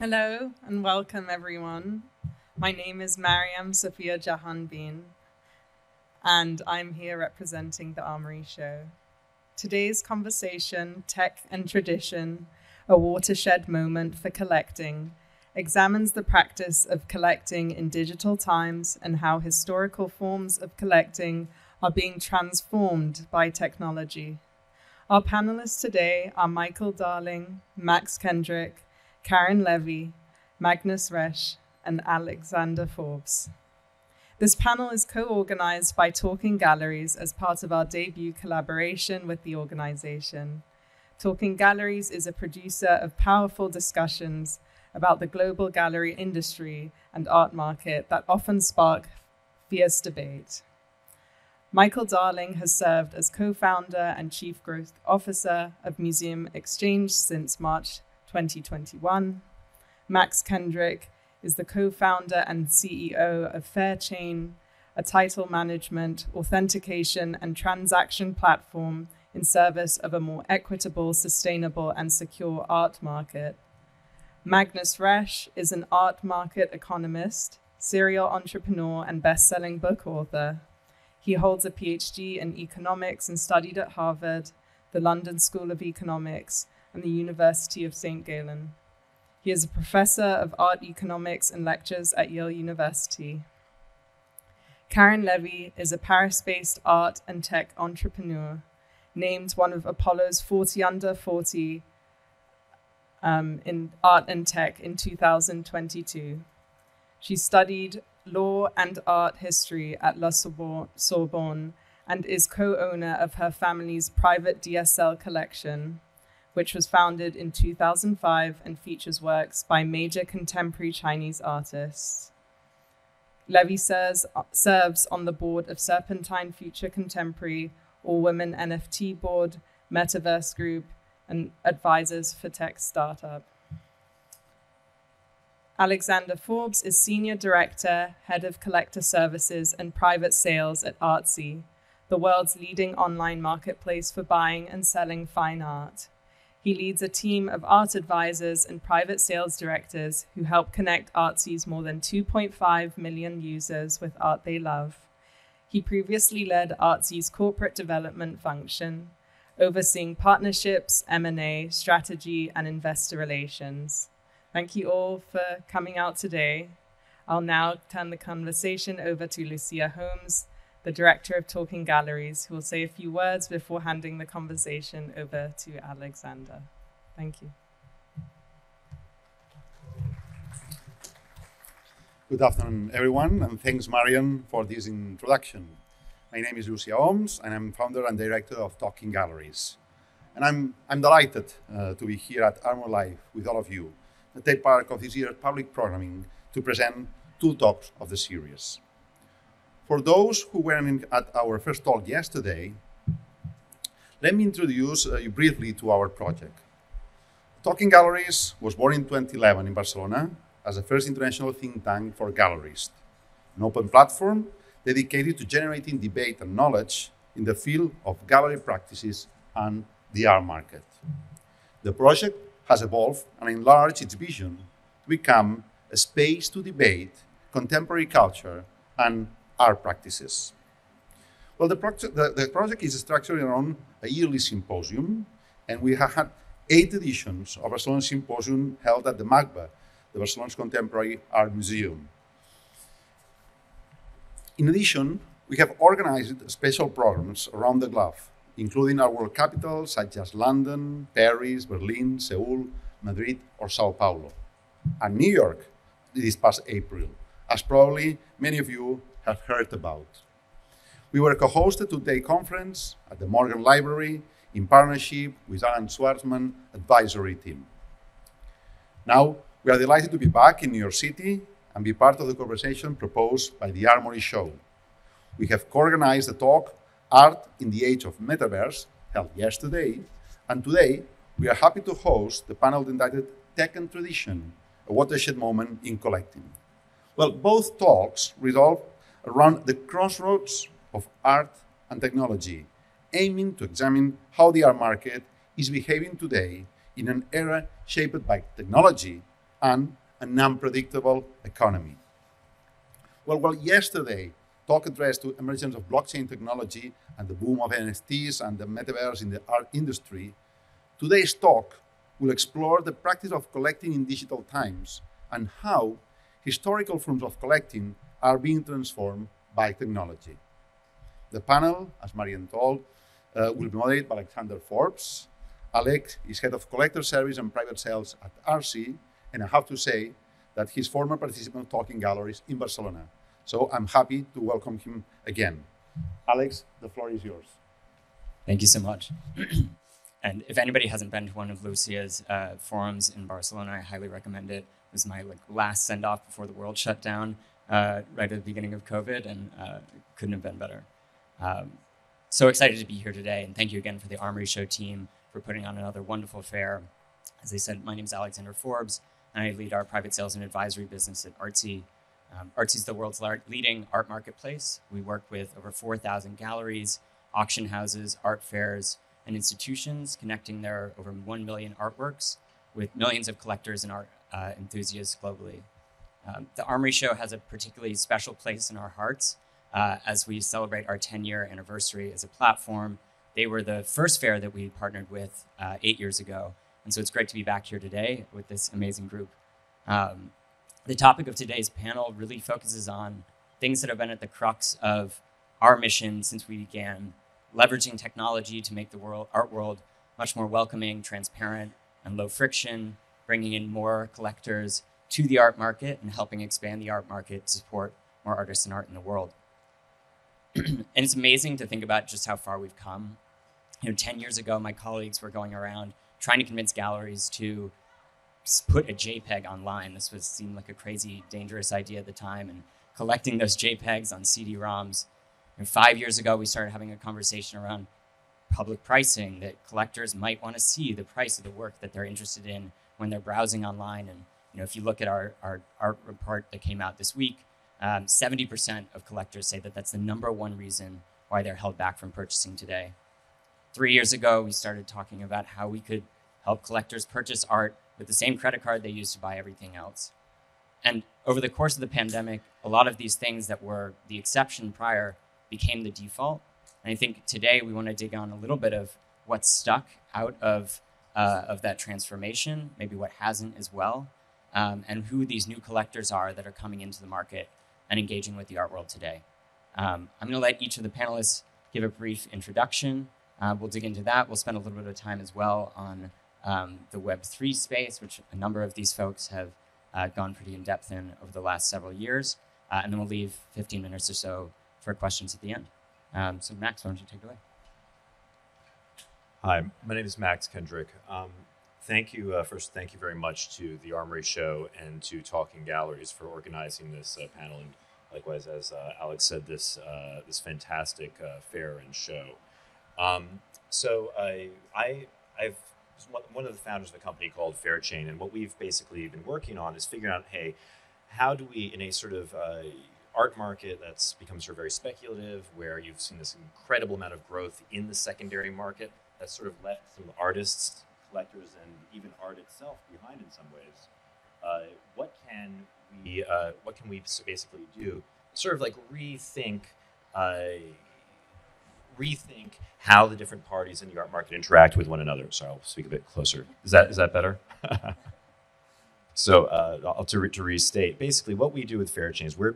Hello and welcome everyone. My name is Mariam Sophia Jahanbeen and I'm here representing the Armory show. Today's conversation, Tech and Tradition, a watershed moment for collecting, examines the practice of collecting in digital times and how historical forms of collecting are being transformed by technology. Our panelists today are Michael Darling, Max Kendrick, Karen Levy, Magnus Resch, and Alexander Forbes. This panel is co-organized by Talking Galleries as part of our debut collaboration with the organization. Talking Galleries is a producer of powerful discussions about the global gallery industry and art market that often spark fierce debate. Michael Darling has served as co-founder and chief growth officer of Museum Exchange since March 2021. Max Kendrick is the co-founder and CEO of Fairchain, a title management, authentication, and transaction platform in service of a more equitable, sustainable, and secure art market. Magnus Resch is an art market economist, serial entrepreneur, and best-selling book author. He holds a PhD in economics and studied at Harvard, the London School of Economics, and the University of St. Gallen. He is a professor of art economics and lectures at Yale University. Karen Levy is a Paris-based art and tech entrepreneur, named one of Apollo's 40 under 40 in art and tech in 2022. She studied law and art history at La Sorbonne and is co-owner of her family's private DSLcollection, which was founded in 2005 and features works by major contemporary Chinese artists. Levy serves on the board of Serpentine Future Contemporary, All-Women NFT Board, Metaverse Group, and advisors for tech startup. Alexander Forbes is Senior Director, Head of Collector Services and Private Sales at Artsy, the world's leading online marketplace for buying and selling fine art. He leads a team of art advisors and private sales directors who help connect Artsy's more than 2.5 million users with art they love. He previously led Artsy's corporate development function, overseeing partnerships, M&A, strategy, and investor relations. Thank you all for coming out today. I'll now turn the conversation over to Lucia Holmes, the director of Talking Galleries, who will say a few words before handing the conversation over to Alexander. Thank you. Good afternoon, everyone, and thanks, Marian, for this introduction. My name is Lucia Holmes, and I'm founder and director of Talking Galleries. And I'm delighted to be here at Armory Live with all of you, to take part of this year's public programming to present two talks of the series. For those who weren't at our first talk yesterday, let me introduce you briefly to our project. Talking Galleries was born in 2011 in Barcelona as the first international think tank for gallerists, an open platform dedicated to generating debate and knowledge in the field of gallery practices and the art market. The project has evolved and enlarged its vision to become a space to debate contemporary culture and art practices. Well, the project is structured around a yearly symposium, and we have had 8 editions of Barcelona Symposium held at the MACBA, the Barcelona's Contemporary Art Museum. In addition, we have organized special programs around the globe, including our world capitals such as London, Paris, Berlin, Seoul, Madrid, or Sao Paulo, and New York this past April, as probably many of you have heard about. We were co-hosted today's conference at the Morgan Library in partnership with Alan Schwartzman advisory team. Now, we are delighted to be back in New York City and be part of the conversation proposed by the Armory show. We have co-organized the talk Art in the Age of Metaverse, held yesterday, and today we are happy to host the panel entitled Tech and Tradition, a watershed moment in collecting. Well, both talks revolve around the crossroads of art and technology, aiming to examine how the art market is behaving today in an era shaped by technology and an unpredictable economy. Well, while yesterday talk addressed to emergence of blockchain technology and the boom of NFTs and the metaverse in the art industry, today's talk will explore the practice of collecting in digital times and how historical forms of collecting are being transformed by technology. The panel, as Marian told, will be moderated by Alexander Forbes. Alex is head of collector service and private sales at Artsy, and I have to say that he's former participant of Talking Galleries in Barcelona. So I'm happy to welcome him again. Alex, the floor is yours. Thank you so much. And if anybody hasn't been to one of Lucia's forums in Barcelona, I highly recommend it. It was my last send-off before the world shut down right at the beginning of COVID, and couldn't have been better. So excited to be here today, and thank you again for the Armory Show team for putting on another wonderful fair. As I said, my name is Alexander Forbes, and I lead our private sales and advisory business at Artsy. Artsy is the world's leading art marketplace. We work with over 4,000 galleries, auction houses, art fairs, and institutions connecting their over 1 million artworks with millions of collectors and art enthusiasts globally. The Armory Show has a particularly special place in our hearts as we celebrate our 10-year anniversary as a platform. They were the first fair that we partnered with 8 years ago. And so it's great to be back here today with this amazing group. The topic of today's panel really focuses on things that have been at the crux of our mission since we began, leveraging technology to make the art world much more welcoming, transparent, and low friction, bringing in more collectors to the art market and helping expand the art market to support more artists and art in the world. And it's amazing to think about just how far we've come. 10 years ago, my colleagues were going around trying to convince galleries to put a JPEG online. This seemed like a crazy, dangerous idea at the time, and collecting those JPEGs on CD-ROMs. 5 years ago, we started having a conversation around public pricing, that collectors might want to see the price of the work that they're interested in when they're browsing online. And if you look at our art report that came out this week, 70% of collectors say that that's the #1 reason why they're held back from purchasing today. 3 years ago, we started talking about how we could help collectors purchase art with the same credit card they use to buy everything else. And over the course of the pandemic, a lot of these things that were the exception prior became the default. And I think today we want to dig on a little bit of what's stuck out of that transformation, maybe what hasn't as well, and who these new collectors are that are coming into the market and engaging with the art world today. I'm going to let each of the panelists give a brief introduction. We'll dig into that. We'll spend a little bit of time as well on the Web3 space, which a number of these folks have gone pretty in depth in over the last several years. And then we'll leave 15 minutes or so for questions at the end. So Max, why don't you take it away? Hi, my name is Max Kendrick. Thank you. First, thank you very much to the Armory Show and to Talking Galleries for organizing this panel, and likewise, as Alex said, this fantastic fair and show. So I've one of the founders of a company called Fairchain, and what we've basically been working on is figuring out, hey, how do we, in a sort of art market that's become sort of very speculative, where you've seen this incredible amount of growth in the secondary market, that's sort of left some artists, collectors, and even art itself behind in some ways. What can we basically do? Sort of like rethink how the different parties in the art market interact with one another. So I'll speak a bit closer. Is that better? So to restate, basically what we do with Fairchain is we're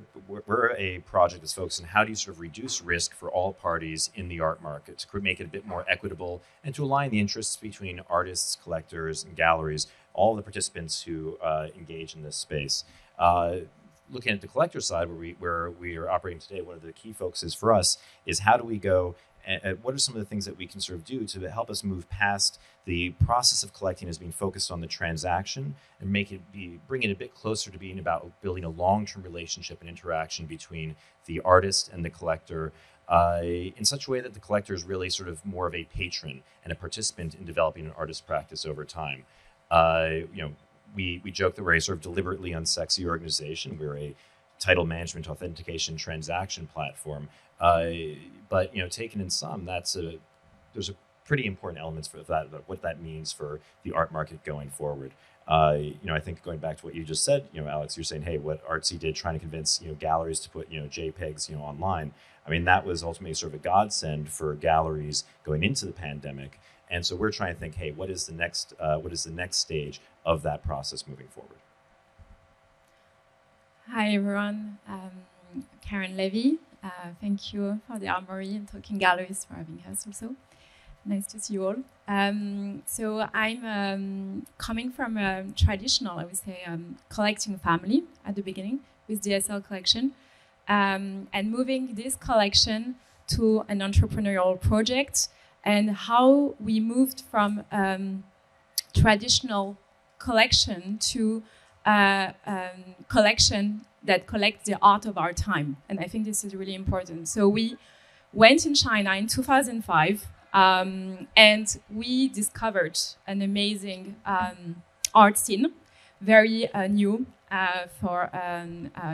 a project that's focused on how do you sort of reduce risk for all parties in the art market to make it a bit more equitable and to align the interests between artists, collectors, and galleries, all the participants who engage in this space. Looking at the collector side, where we are operating today, one of the key focuses for us is how do we go, what are some of the things that we can sort of do to help us move past the process of collecting as being focused on the transaction and bring it a bit closer to being about building a long-term relationship and interaction between the artist and the collector in such a way that the collector is really sort of more of a patron and a participant in developing an artist practice over time. We joke that we're a sort of deliberately unsexy organization. We're a title management authentication transaction platform. But taken in sum, there's a pretty important elements for that, what that means for the art market going forward. I think going back to what you just said, Alex, you're saying, hey, what Artsy did, trying to convince, galleries to put, JPEGs, online. I mean, that was ultimately sort of a godsend for galleries going into the pandemic. And so we're trying to think, hey, what is the next stage of that process moving forward? Hi, everyone. Karen Levy. Thank you for the Armory and Talking Galleries for having us also. Nice to see you all. So I'm coming from a traditional, I would say, collecting family at the beginning with DSLcollection, and moving this collection to an entrepreneurial project, and how we moved from traditional collection to collection that collects the art of our time. And I think this is really important. So we went in China in 2005, and we discovered an amazing art scene, very new for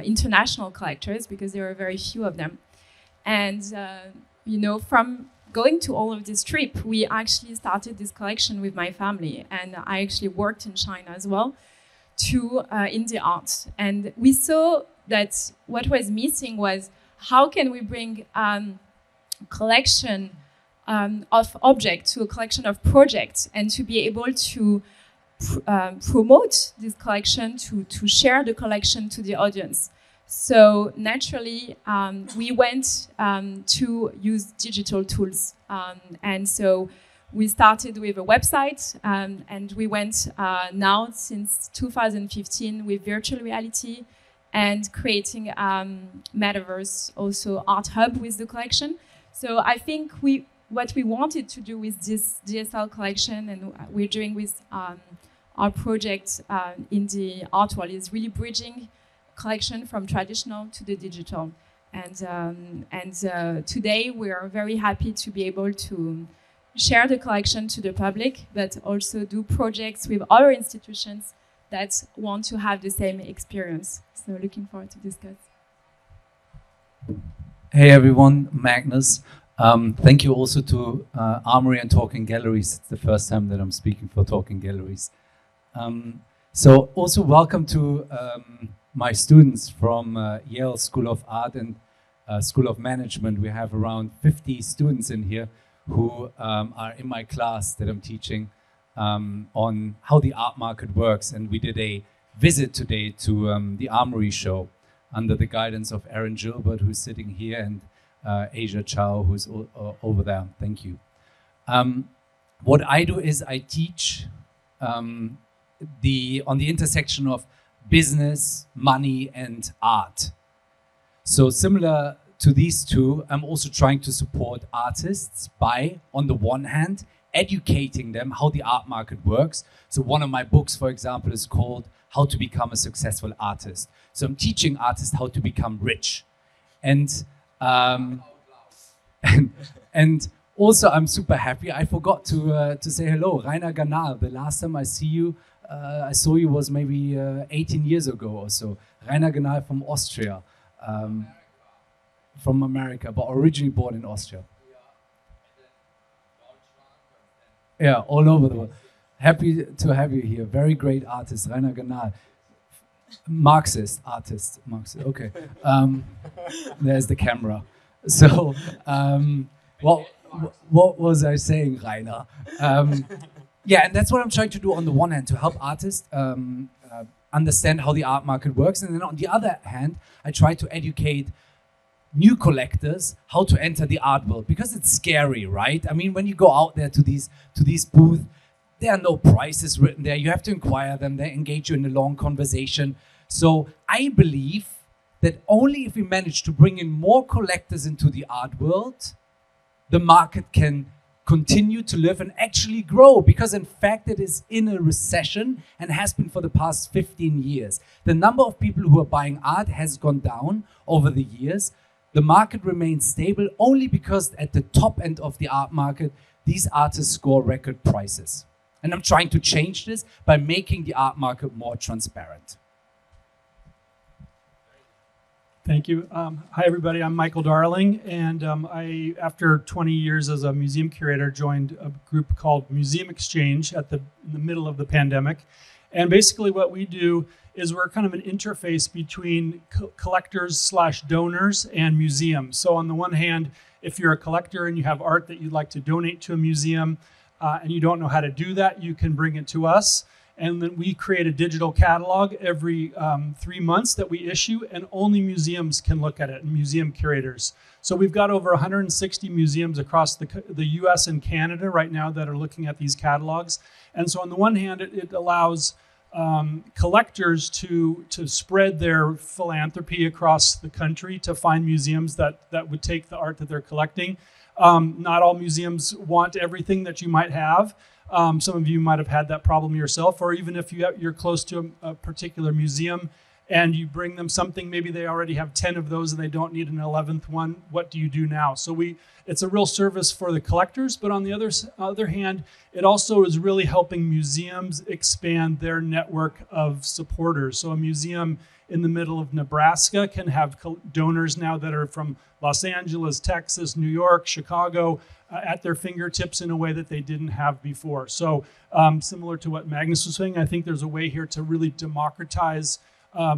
international collectors, because there are very few of them. And from going to all of this trip, we actually started this collection with my family, and I actually worked in China as well to in the art. And we saw that what was missing was, how can we bring collection of objects to a collection of projects, and to be able to promote this collection, to share the collection to the audience. So naturally, we went to use digital tools. And so we started with a website, and we went now since 2015 with virtual reality and creating metaverse, also art hub with the collection. So I think what we wanted to do with this DSLcollection, and we're doing with our project in the art world, is really bridging collection from traditional to the digital. And today we are very happy to be able to share the collection to the public, but also do projects with other institutions that want to have the same experience. So looking forward to discuss. Hey everyone, Magnus. Thank you also to Armory and Talking Galleries. It's the first time that I'm speaking for Talking Galleries. So also welcome to my students from Yale School of Art and School of Management. We have around 50 students in here who are in my class that I'm teaching on how the art market works. And we did a visit today to the Armory show under the guidance of Aaron Gilbert, who's sitting here, and Asia Chow, who's over there. Thank you. What I do is I teach on the intersection of business, money, and art. So similar to these two, I'm also trying to support artists by, on the one hand, educating them how the art market works. So one of my books, for example, is called How to Become a Successful Artist. So I'm teaching artists how to become rich. And also I'm super happy. I forgot to say hello, Rainer Ganal. The last time I saw you was maybe 18 years ago or so. Rainer Ganal from Austria, from America, but originally born in Austria. Yeah, all over the world. Happy to have you here. Very great artist, Rainer Ganal. Marxist artist, Marxist. Okay. There's the camera. So, what was I saying, Rainer? Yeah, and that's what I'm trying to do on the one hand, to help artists understand how the art market works. And then on the other hand, I try to educate new collectors how to enter the art world, because it's scary, right? I mean, when you go out there to these booths, there are no prices written there. You have to inquire them. They engage you in a long conversation. So I believe that only if we manage to bring in more collectors into the art world, the market can continue to live and actually grow, because in fact it is in a recession and has been for the past 15 years. The number of people who are buying art has gone down over the years. The market remains stable only because at the top end of the art market, these artists score record prices. And I'm trying to change this by making the art market more transparent. Thank you. Hi, everybody. I'm Michael Darling, and I, after 20 years as a museum curator, joined a group called Museum Exchange in the middle of the pandemic. And basically what we do is we're kind of an interface between collectors/donors and museums. So on the one hand, if you're a collector and you have art that you'd like to donate to a museum and you don't know how to do that, you can bring it to us. And then we create a digital catalog every 3 months that we issue, and only museums can look at it, and museum curators. So we've got over 160 museums across the US and Canada right now that are looking at these catalogs. And so on the one hand, it allows collectors to spread their philanthropy across the country to find museums that would take the art that they're collecting. Not all museums want everything that you might have. Some of you might have had that problem yourself, or even if you're close to a particular museum and you bring them something, maybe they already have 10 of those and they don't need an 11th one. What do you do now? So it's a real service for the collectors, but on the other hand, it also is really helping museums expand their network of supporters. So a museum in the middle of Nebraska can have donors now that are from Los Angeles, Texas, New York, Chicago, at their fingertips in a way that they didn't have before. So similar to what Magnus was saying, I think there's a way here to really democratize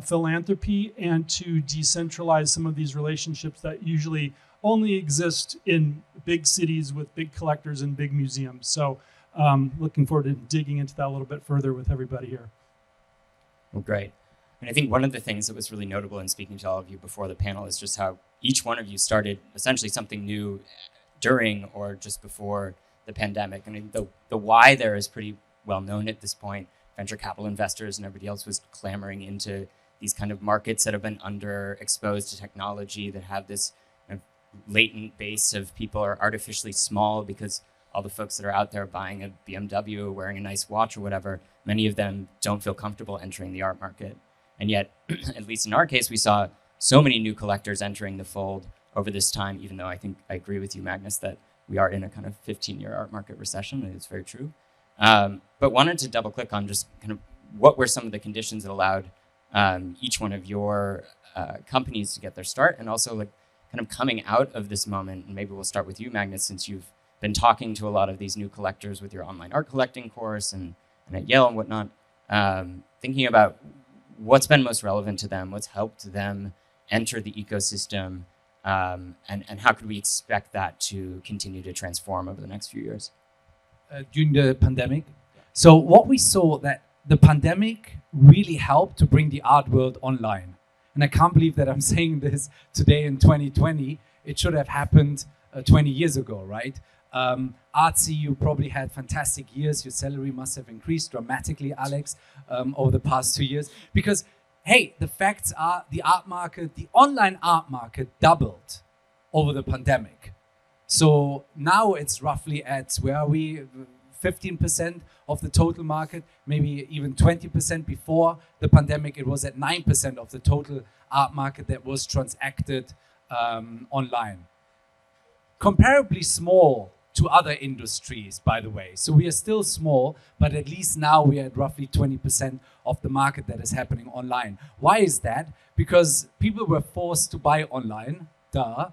philanthropy and to decentralize some of these relationships that usually only exist in big cities with big collectors and big museums. So looking forward to digging into that a little bit further with everybody here. Well, great. And I think one of the things that was really notable in speaking to all of you before the panel is just how each one of you started essentially something new during or just before the pandemic. I mean, the why there is pretty well known at this point. Venture capital investors and everybody else was clamoring into these kind of markets that have been underexposed to technology, that have this kind of latent base of people are artificially small because all the folks that are out there buying a BMW or wearing a nice watch or whatever, many of them don't feel comfortable entering the art market. And yet, at least in our case, we saw so many new collectors entering the fold over this time, even though I think I agree with you, Magnus, that we are in a kind of 15-year art market recession. It's very true. But wanted to double click on just kind of what were some of the conditions that allowed each one of your companies to get their start, and also like kind of coming out of this moment. And maybe we'll start with you, Magnus, since you've been talking to a lot of these new collectors with your online art collecting course and at Yale and whatnot, thinking about what's been most relevant to them, what's helped them enter the ecosystem, and how could we expect that to continue to transform over the next few years? During the pandemic. So what we saw that the pandemic really helped to bring the art world online. And I can't believe that I'm saying this today in 2020. It should have happened 20 years ago, right? Artsy, you probably had fantastic years. Your salary must have increased dramatically, Alex, over the past 2 years. Because, hey, the facts are the art market, the online art market doubled over the pandemic. So now it's roughly at, where are we, 15% of the total market, maybe even 20%. Before the pandemic, it was at 9% of the total art market that was transacted online. Comparably small to other industries, by the way. So we are still small, but at least now we are at roughly 20% of the market that is happening online. Why is that? Because people were forced to buy online, duh.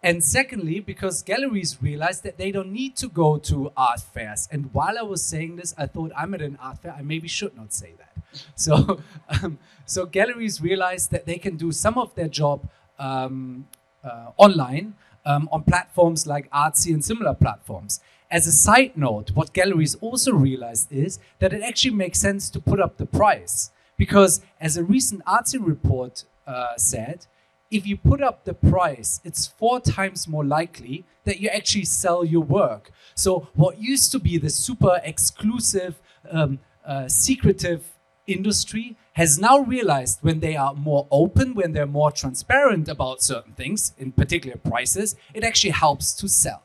And secondly, because galleries realized that they don't need to go to art fairs. And while I was saying this, I thought I'm at an art fair. I maybe should not say that. So galleries realized that they can do some of their job online on platforms like Artsy and similar platforms. As a side note, what galleries also realized is that it actually makes sense to put up the price. Because as a recent Artsy report said, if you put up the price, it's 4 times more likely that you actually sell your work. So what used to be the super exclusive, secretive industry has now realized when they are more open, when they're more transparent about certain things, in particular prices, it actually helps to sell.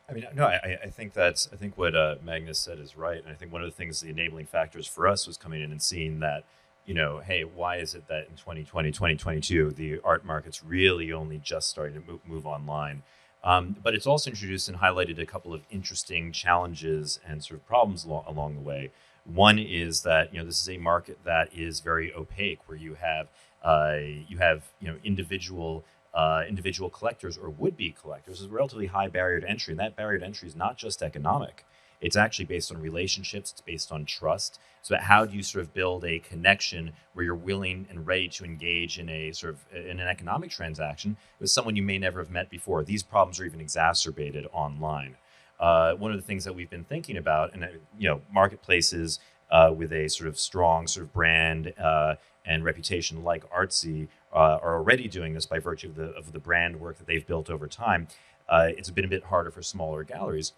I mean, no, I think what Magnus said is right. And I think one of the things, the enabling factors for us was coming in and seeing that, you know, hey, why is it that in 2020, 2022, the art market's really only just starting to move online? But it's also introduced and highlighted a couple of interesting challenges and sort of problems along the way. One is that this is a market that is very opaque, where you have individual collectors or would-be collectors. There's a relatively high barrier to entry, and that barrier to entry is not just economic. It's actually based on relationships. It's based on trust. So how do you sort of build a connection where you're willing and ready to engage in an economic transaction with someone you may never have met before? These problems are even exacerbated online. One of the things that we've been thinking about, and marketplaces with a sort of strong sort of brand and reputation like Artsy are already doing this by virtue of the brand work that they've built over time. It's been a bit harder for smaller galleries.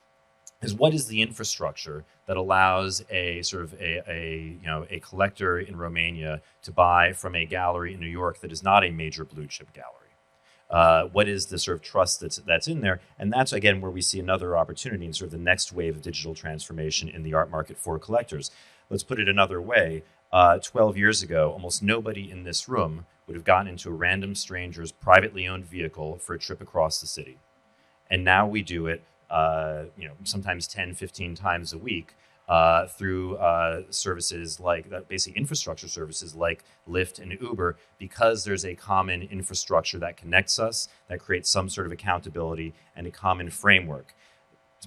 Is what is the infrastructure that allows a collector in Romania to buy from a gallery in New York that is not a major blue chip gallery? What is the sort of trust that's in there? And that's, again, where we see another opportunity in sort of the next wave of digital transformation in the art market for collectors. Let's put it another way. 12 years ago, almost nobody in this room would have gotten into a random stranger's privately owned vehicle for a trip across the city. And now we do it sometimes 10, 15 times a week through services like basic infrastructure services like Lyft and Uber, because there's a common infrastructure that connects us, that creates some sort of accountability and a common framework.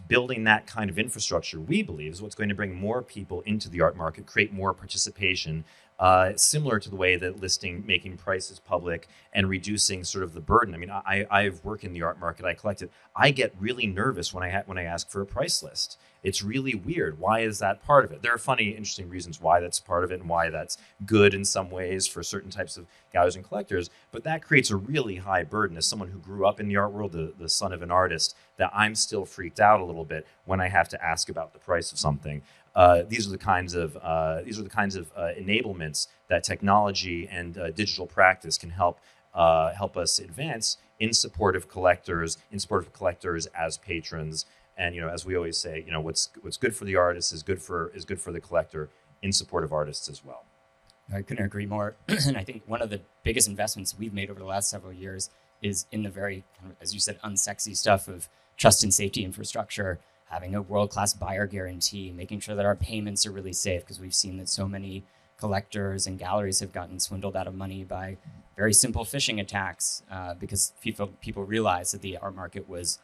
Building that kind of infrastructure, we believe, is what's going to bring more people into the art market, create more participation, similar to the way that making prices public and reducing sort of the burden. I mean, I've worked in the art market, I collect it. I get really nervous when I ask for a price list. It's really weird. Why is that part of it? There are funny, interesting reasons why that's part of it and why that's good in some ways for certain types of galleries and collectors, but that creates a really high burden. As someone who grew up in the art world, the son of an artist, that I'm still freaked out a little bit when I have to ask about the price of something. These are the kinds of enablements that technology and digital practice can help us advance in support of collectors, as patrons. And as we always say, what's good for the artist is good for the collector, in support of artists as well. I couldn't agree more. And I think one of the biggest investments we've made over the last several years is in the very, as you said, unsexy stuff of trust and safety infrastructure, having a world-class buyer guarantee, making sure that our payments are really safe, because we've seen that so many collectors and galleries have gotten swindled out of money by very simple phishing attacks, because people realized that the art market was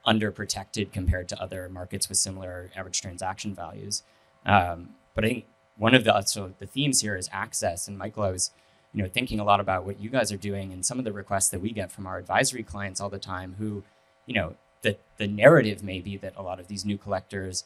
underprotected compared to other markets with similar average transaction values. But I think one of the themes here is access. And Michael, I was thinking a lot about what you guys are doing and some of the requests that we get from our advisory clients all the time who, the narrative may be that a lot of these new collectors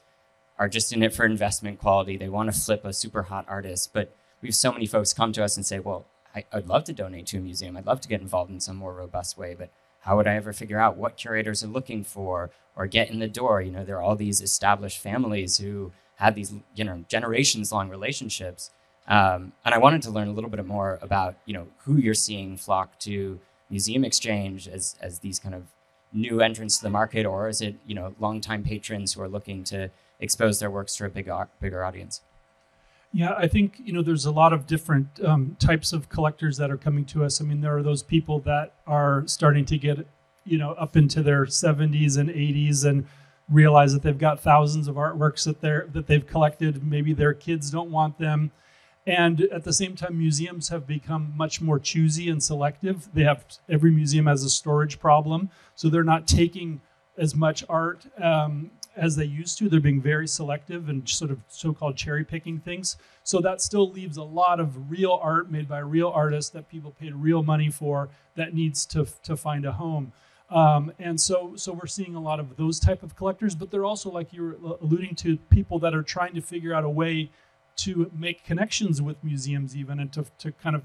are just in it for investment quality. They want to flip a super hot artist. But we have so many folks come to us and say, well, I'd love to donate to a museum. I'd love to get involved in some more robust way, but how would I ever figure out what curators are looking for or get in the door? There are all these established families who have these, generations-long relationships. And I wanted to learn a little bit more about, who you're seeing flock to Museum Exchange as these kind of new entrants to the market, or is it, longtime patrons who are looking to expose their works to a bigger audience? Yeah, I think, there's a lot of different types of collectors that are coming to us. I mean, there are those people that are starting to get, up into their 70s and 80s and realize that they've got thousands of artworks that they've collected. Maybe their kids don't want them. And at the same time, museums have become much more choosy and selective. Every museum has a storage problem, so they're not taking as much art as they used to. They're being very selective and sort of so-called cherry picking things. So that still leaves a lot of real art made by real artists that people paid real money for that needs to find a home. And so we're seeing a lot of those type of collectors, but they're also, like you were alluding to, people that are trying to figure out a way to make connections with museums even, and to kind of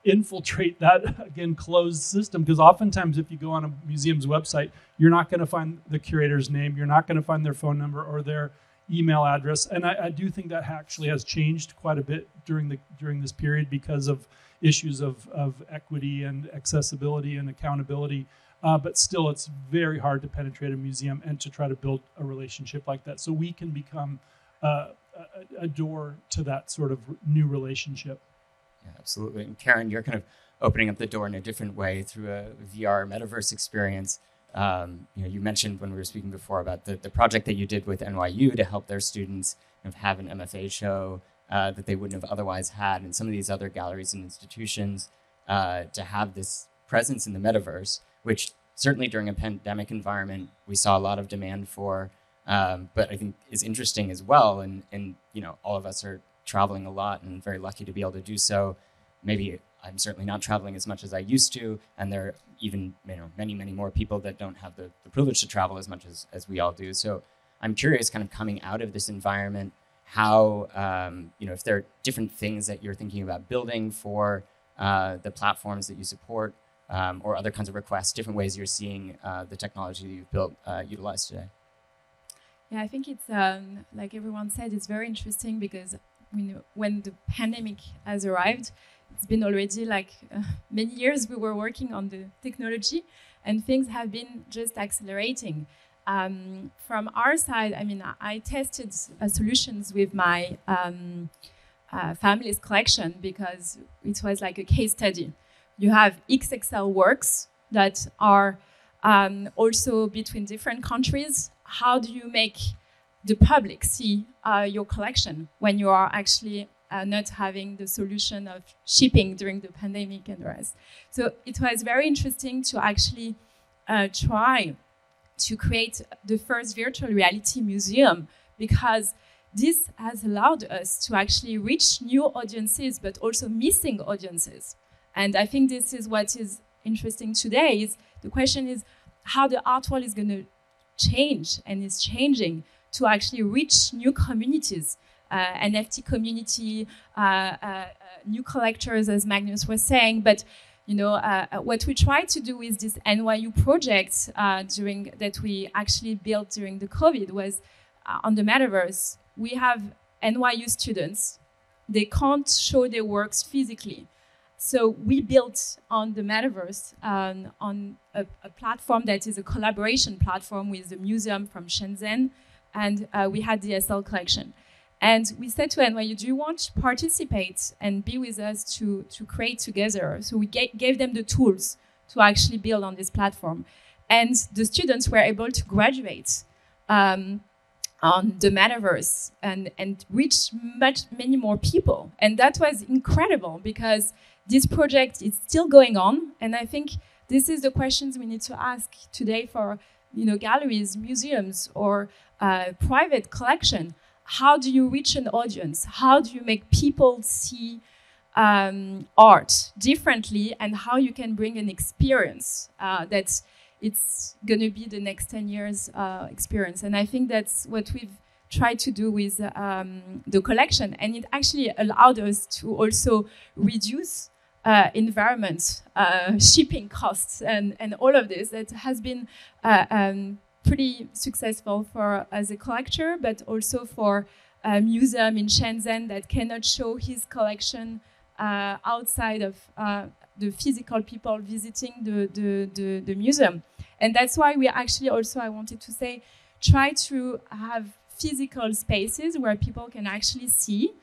infiltrate that, again, closed system. Because oftentimes if you go on a museum's website, you're not going to find the curator's name, you're not going to find their phone number or their email address. And I do think that actually has changed quite a bit during this period because of issues of equity and accessibility and accountability. But still, it's very hard to penetrate a museum and to try to build a relationship like that. So we can become a door to that sort of new relationship. Yeah, absolutely. And Karen, you're kind of opening up the door in a different way through a VR metaverse experience. You mentioned when we were speaking before about the project that you did with NYU to help their students have an MFA show that they wouldn't have otherwise had, and some of these other galleries and institutions to have this presence in the metaverse, which certainly during a pandemic environment we saw a lot of demand for, but I think is interesting as well. And all of us are traveling a lot and very lucky to be able to do so. Maybe I'm certainly not traveling as much as I used to, and there are even many, many more people that don't have the privilege to travel as much as we all do. So I'm curious, kind of coming out of this environment, how, if there are different things that you're thinking about building for the platforms that you support, or other kinds of requests, different ways you're seeing the technology that you've built utilized today. Yeah, I think it's, like everyone said, it's very interesting because when the pandemic has arrived, it's been already many years we were working on the technology, and things have been just accelerating. From our side, I tested solutions with my family's collection because it was like a case study. You have XXL works that are also between different countries. How do you make the public see your collection when you are actually not having the solution of shipping during the pandemic and the rest? So it was very interesting to actually try to create the first virtual reality museum, because this has allowed us to actually reach new audiences, but also missing audiences. And I think this is what is interesting today. Is the question is how the art world is going to change and is changing to actually reach new communities, NFT community, new collectors, as Magnus was saying. But what we tried to do with this NYU project that we actually built during the COVID was on the metaverse. We have NYU students; they can't show their works physically. So we built on the metaverse on a platform that is a collaboration platform with the museum from Shenzhen, and we had DSLcollection. And we said to NYU, do you want to participate and be with us to create together? So we gave them the tools to actually build on this platform. And the students were able to graduate on the metaverse and reach many more people. And that was incredible because this project is still going on, and I think this is the questions we need to ask today for galleries, museums, or private collection. How do you reach an audience? How do you make people see art differently, and how you can bring an experience that it's going to be the next 10 years experience? And I think that's what we've tried to do with the collection, and it actually allowed us to also reduce environment, shipping costs, and all of this. That has been pretty successful for as a collector, but also for a museum in Shenzhen that cannot show his collection outside of the physical people visiting the museum. And that's why we actually also, I wanted to say, try to have physical spaces where people can actually see.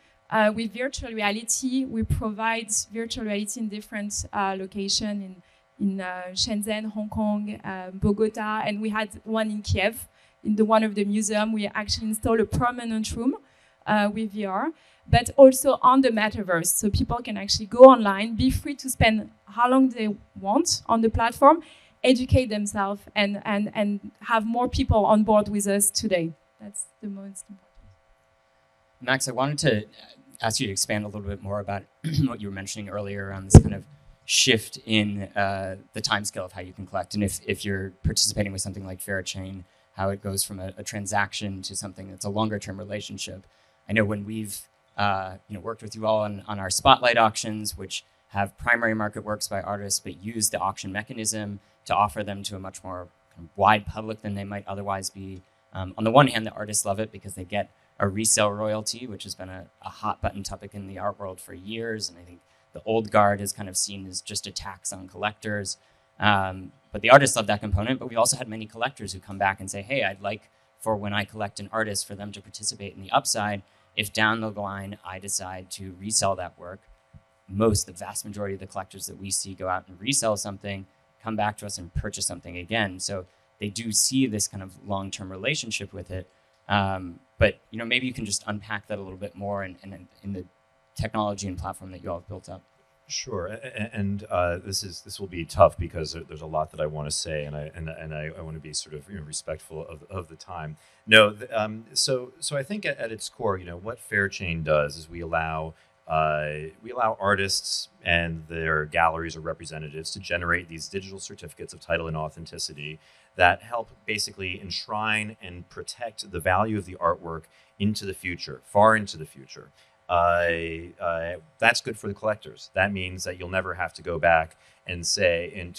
With virtual reality, we provide virtual reality in different locations in Shenzhen, Hong Kong, Bogota, and we had one in Kiev. In one of the museum, we actually installed a permanent room with VR, but also on the metaverse, so people can actually go online, be free to spend how long they want on the platform, educate themselves, and have more people on board with us today. That's the most important. Max, I wanted to ask you to expand a little bit more about what you were mentioning earlier around this kind of shift in the timescale of how you can collect, and if you're participating with something like Fairchain, how it goes from a transaction to something that's a longer-term relationship. I know when we've worked with you all on our spotlight auctions, which have primary market works by artists, but use the auction mechanism to offer them to a much more kind of wide public than they might otherwise be. On the one hand, the artists love it because they get a resale royalty, which has been a hot button topic in the art world for years, and I think the old guard is kind of seen as just a tax on collectors. But the artists love that component, but we also had many collectors who come back and say, hey, I'd like for when I collect an artist for them to participate in the upside. If down the line I decide to resell that work, the vast majority of the collectors that we see go out and resell something, come back to us and purchase something again. So they do see this kind of long-term relationship with it. But maybe you can just unpack that a little bit more in the technology and platform that you all have built up. Sure, and this will be tough because there's a lot that I want to say, and I want to be sort of respectful of the time. No, so I think at its core, what Fairchain does is we allow artists and their galleries or representatives to generate these digital certificates of title and authenticity that help basically enshrine and protect the value of the artwork into the future, far into the future. That's good for the collectors. That means that you'll never have to go back and say in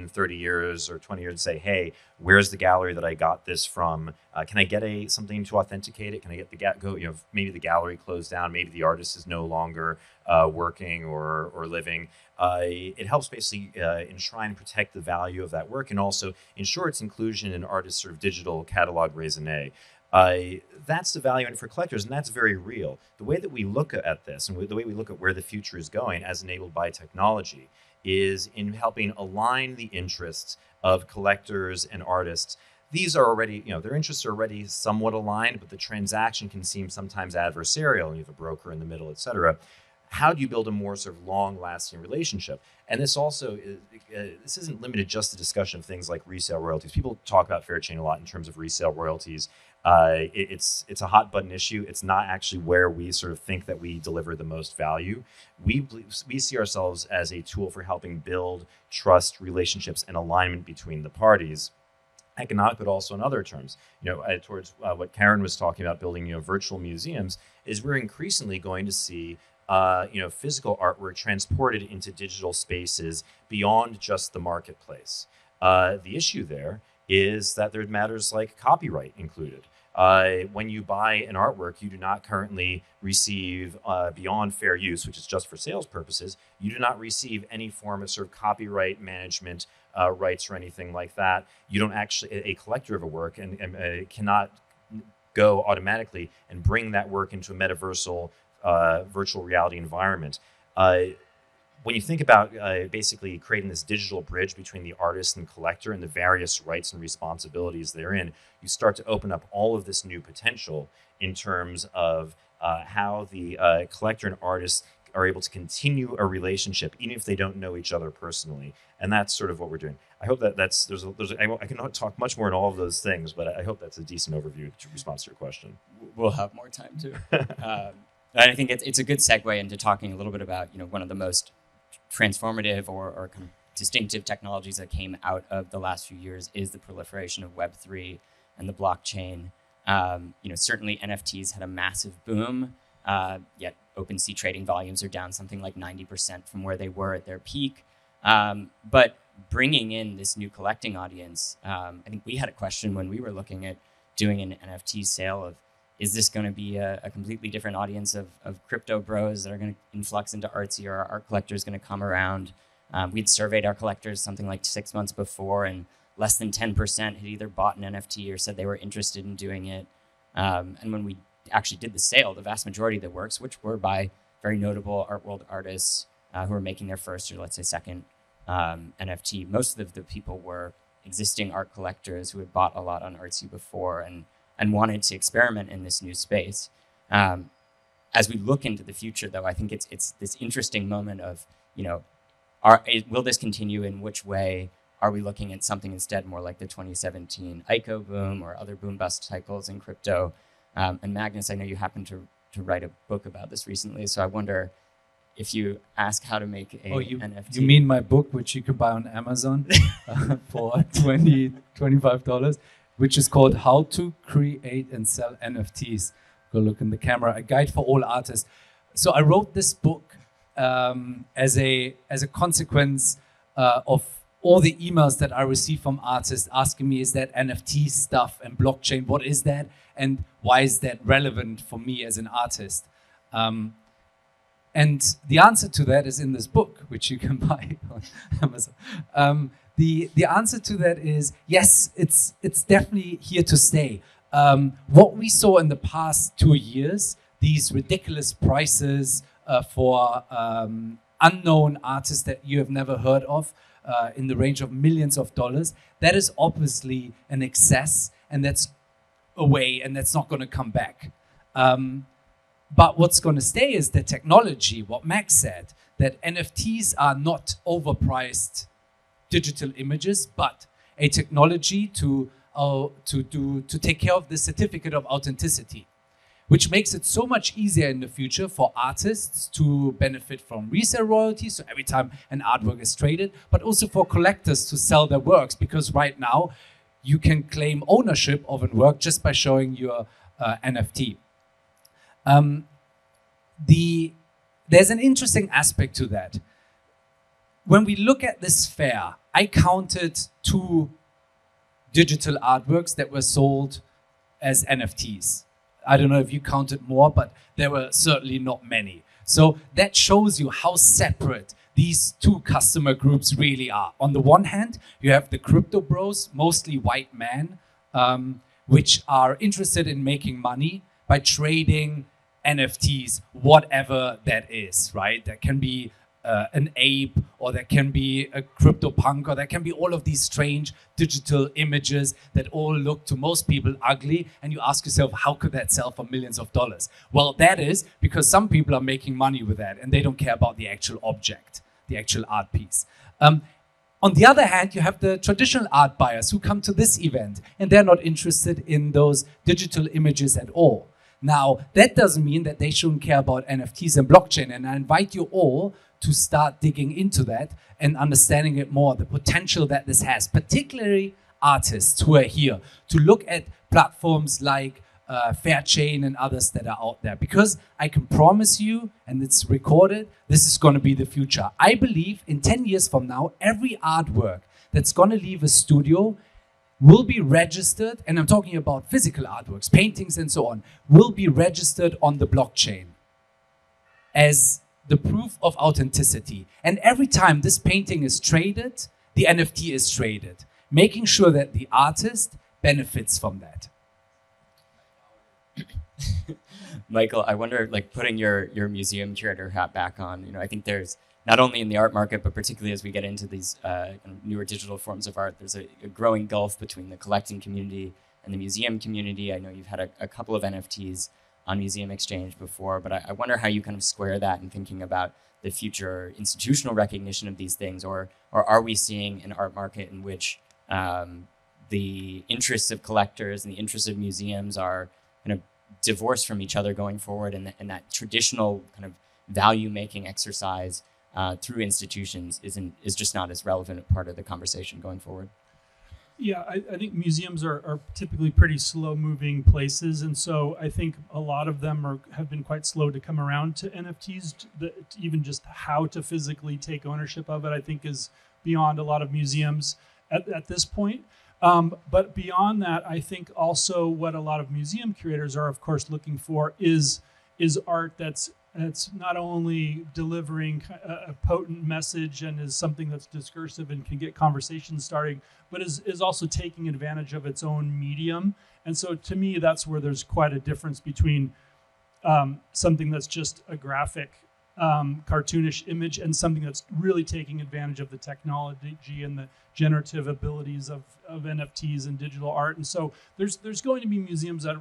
30 years or 20 years, say, hey, where's the gallery that I got this from? Can I get something to authenticate it? Can I get maybe the gallery closed down, maybe the artist is no longer working or living. It helps basically enshrine and protect the value of that work and also ensure its inclusion in artists' sort of digital catalog raisonné. That's the value in it for collectors, and that's very real. The way that we look at this and the way we look at where the future is going as enabled by technology is in helping align the interests of collectors and artists. These are already, their interests are already somewhat aligned, but the transaction can seem sometimes adversarial, and you have a broker in the middle, et cetera. How do you build a more sort of long-lasting relationship? And this also this isn't limited just to discussion of things like resale royalties. People talk about Fairchain a lot in terms of resale royalties. It's a hot button issue. It's not actually where we sort of think that we deliver the most value. We see ourselves as a tool for helping build trust, relationships, and alignment between the parties. Economic, but also in other terms. Towards what Karen was talking about, building virtual museums, is we're increasingly going to see physical artwork transported into digital spaces beyond just the marketplace. The issue there is that there are matters like copyright included. When you buy an artwork, you do not currently receive, beyond fair use, which is just for sales purposes, you do not receive any form of sort of copyright management rights or anything like that. You don't actually, a collector of a work and cannot go automatically and bring that work into a metaversal virtual reality environment. When you think about basically creating this digital bridge between the artist and collector and the various rights and responsibilities therein, you start to open up all of this new potential in terms of how the collector and artist are able to continue a relationship even if they don't know each other personally. And that's sort of what we're doing. I hope that I can talk much more on all of those things, but I hope that's a decent overview to response to your question. We'll have more time too. I think it's a good segue into talking a little bit about one of the most transformative or kind of distinctive technologies that came out of the last few years is the proliferation of Web3 and the blockchain. Certainly NFTs had a massive boom, yet OpenSea trading volumes are down something like 90% from where they were at their peak. But bringing in this new collecting audience, I think we had a question when we were looking at doing an NFT sale of, is this going to be a completely different audience of crypto bros that are going to influx into Artsy, or are art collectors going to come around? We'd surveyed our collectors something like 6 months before, and less than 10% had either bought an NFT or said they were interested in doing it. And when we actually did the sale, the vast majority of the works, which were by very notable art world artists who were making their first or let's say second NFT, most of the people were existing art collectors who had bought a lot on Artsy before and wanted to experiment in this new space. As we look into the future, though, I think it's this interesting moment of, will this continue? In which way? Are we looking at something instead more like the 2017 AIKA boom or other boom-bust cycles in crypto? And Magnus, I know you happened to write a book about this recently, so I wonder if you ask how to make a NFT. You mean my book, which you can buy on Amazon for $25, which is called How to Create and Sell NFTs. Go look in the camera, a guide for all artists. So I wrote this book as a consequence of all the emails that I received from artists asking me, is that NFT stuff and blockchain, what is that? And why is that relevant for me as an artist? And the answer to that is in this book, which you can buy on Amazon. The answer to that is, yes, it's definitely here to stay. What we saw in the past 2 years, these ridiculous prices for unknown artists that you have never heard of, in the range of millions of dollars. That is obviously an excess, and that's away, and that's not going to come back. But what's going to stay is the technology, what Max said, that NFTs are not overpriced digital images, but a technology to take care of the certificate of authenticity, which makes it so much easier in the future for artists to benefit from resale royalties, so every time an artwork is traded, but also for collectors to sell their works, because right now you can claim ownership of a work just by showing your NFT. There's an interesting aspect to that. When we look at this fair, I counted 2 digital artworks that were sold as NFTs. I don't know if you counted more, but there were certainly not many. So that shows you how separate these 2 customer groups really are. On the one hand, you have the crypto bros, mostly white men, which are interested in making money by trading NFTs, whatever that is, right? That can be an ape, or that can be a CryptoPunk, or that can be all of these strange digital images that all look to most people ugly, and you ask yourself, how could that sell for millions of dollars? Well, that is because some people are making money with that, and they don't care about the actual object, the actual art piece. On the other hand, you have the traditional art buyers who come to this event, and they're not interested in those digital images at all. Now, that doesn't mean that they shouldn't care about NFTs and blockchain, and I invite you all to start digging into that and understanding it more, the potential that this has, particularly artists who are here, to look at platforms like Fairchain and others that are out there. Because I can promise you, and it's recorded, this is going to be the future. I believe in 10 years from now, every artwork that's going to leave a studio will be registered, and I'm talking about physical artworks, paintings and so on, will be registered on the blockchain as the proof of authenticity. And every time this painting is traded, the NFT is traded, making sure that the artist benefits from that. Michael, I wonder, like, putting your museum curator hat back on, I think there's, not only in the art market, but particularly as we get into these newer digital forms of art, there's a growing gulf between the collecting community and the museum community. I know you've had a couple of NFTs on Museum Exchange before, but I wonder how you kind of square that in thinking about the future institutional recognition of these things, or are we seeing an art market in which the interests of collectors and the interests of museums are kind of divorced from each other going forward, and that traditional kind of value-making exercise through institutions is just not as relevant a part of the conversation going forward? Yeah, I think museums are typically pretty slow-moving places, and so I think a lot of them have been quite slow to come around to NFTs. Even just how to physically take ownership of it, I think, is beyond a lot of museums at this point. But beyond that, I think also what a lot of museum curators are, of course, looking for is art that's not only delivering a potent message and is something that's discursive and can get conversations starting, but is also taking advantage of its own medium. And so to me, that's where there's quite a difference between something that's just a graphic, cartoonish image and something that's really taking advantage of the technology and the generative abilities of NFTs and digital art. And so there's going to be museums that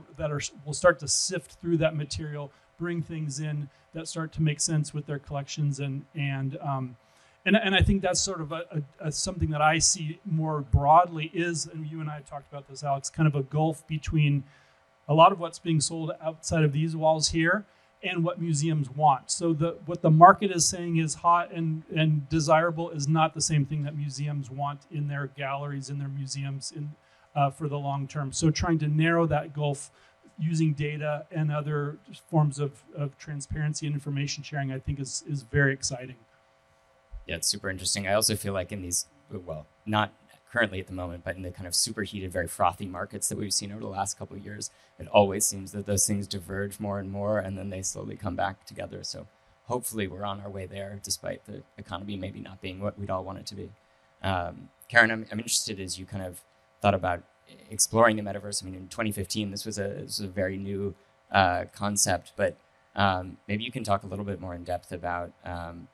will start to sift through that material, bring things in that start to make sense with their collections, and I think that's sort of a something that I see more broadly is, and you and I have talked about this, Alex, kind of a gulf between a lot of what's being sold outside of these walls here and what museums want. So what the market is saying is hot and desirable is not the same thing that museums want in their galleries, in their museums, for the long term. So trying to narrow that gulf using data and other forms of transparency and information sharing, I think is very exciting. Yeah, it's super interesting. I also feel like in these, well, not currently at the moment, but in the kind of superheated, very frothy markets that we've seen over the last couple of years, it always seems that those things diverge more and more, and then they slowly come back together. So hopefully we're on our way there, despite the economy maybe not being what we'd all want it to be. Karen, I'm interested as you kind of thought about exploring the metaverse. I mean, in 2015, this was a very new concept, but maybe you can talk a little bit more in depth about